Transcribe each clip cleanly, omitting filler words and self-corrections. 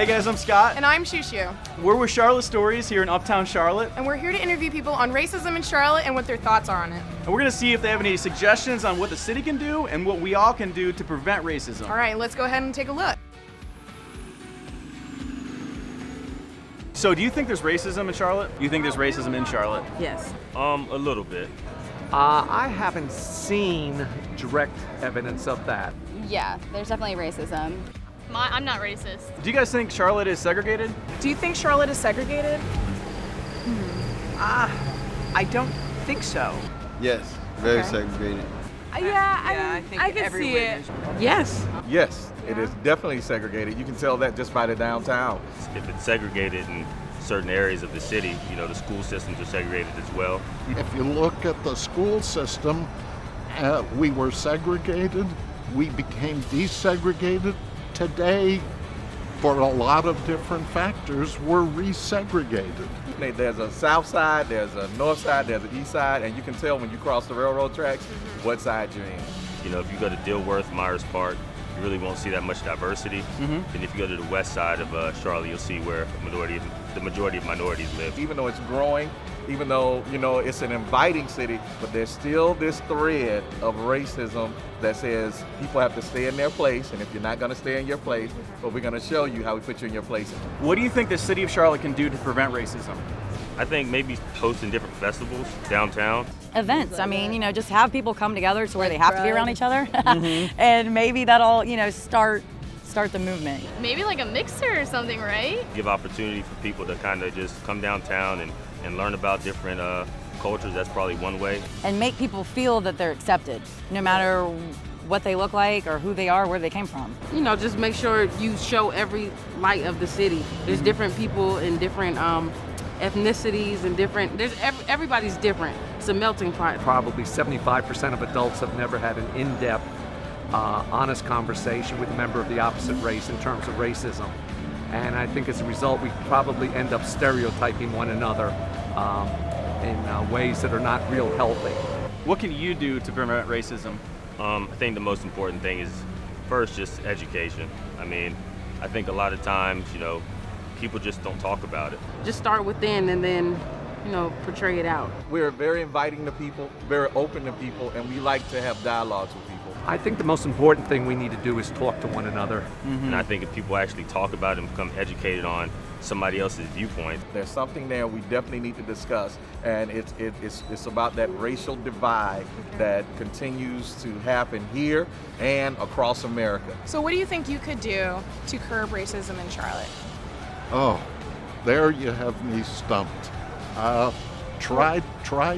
guys, I'm Scott. And I'm Shushu. We're with Charlotte Stories here in Uptown Charlotte. And we're here to interview people on racism in Charlotte and what their thoughts are on it. And we're going to see if they have any suggestions on what the city can do and what we all can do to prevent racism. All right, let's go ahead and take a look. So do you think there's racism in Charlotte? Do you think there's racism in Charlotte? Yes. A little bit. I haven't seen direct evidence of that. Yeah, there's definitely racism. I'm not racist. Do you guys think Charlotte is segregated? Do you think Charlotte is segregated? I don't think so. Yes, very Okay. segregated. I can see it. Yes. Yes, it is definitely segregated. You can tell that just by the downtown. If it's segregated in certain areas of the city, the school systems are segregated as well. If you look at the school system, we were segregated, we became desegregated. Today, for a lot of different factors, we're resegregated. There's a south side, there's a north side, there's an east side, and you can tell when you cross the railroad tracks what side you're in. If you go to Dilworth, Myers Park, you really won't see that much diversity. And if you go to the west side of Charlotte, you'll see where the majority of minorities live. Even though it's growing, even though, it's an inviting city, but there's still this thread of racism that says people have to stay in their place, and if you're not going to stay in your place, well, we're going to show you how we put you in your place. What do you think the city of Charlotte can do to prevent racism? I think maybe hosting different festivals downtown. Events. Just have people come together to where they have to be around each other. And maybe that'll, start the movement. Maybe like a mixer or something, right? Give opportunity for people to kind of just come downtown and learn about different cultures. That's probably one way. And make people feel that they're accepted, no matter what they look like or who they are, where they came from. Just make sure you show every light of the city. There's different people in different ethnicities and everybody's different. It's a melting pot. Probably 75% of adults have never had an in-depth, honest conversation with a member of the opposite race in terms of racism. And I think as a result, we probably end up stereotyping one another in ways that are not real healthy. What can you do to prevent racism? I think the most important thing is first just education. I think a lot of times, people just don't talk about it. Just start within and then, portray it out. We're very inviting to people, very open to people, and we like to have dialogues with people. I think the most important thing we need to do is talk to one another. And I think if people actually talk about it and become educated on somebody else's viewpoint, There's something there we definitely need to discuss, and it's about that racial divide that continues to happen here and across America. So what do you think you could do to curb racism in Charlotte? Oh, there you have me stumped. Try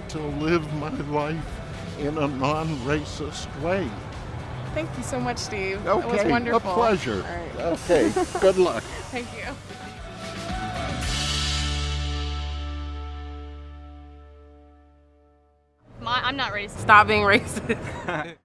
to live my life in a non-racist way. Thank you so much, Steve. Okay, It was wonderful. a pleasure. All right. Okay, good luck. Thank you. I'm not racist. Stop being racist.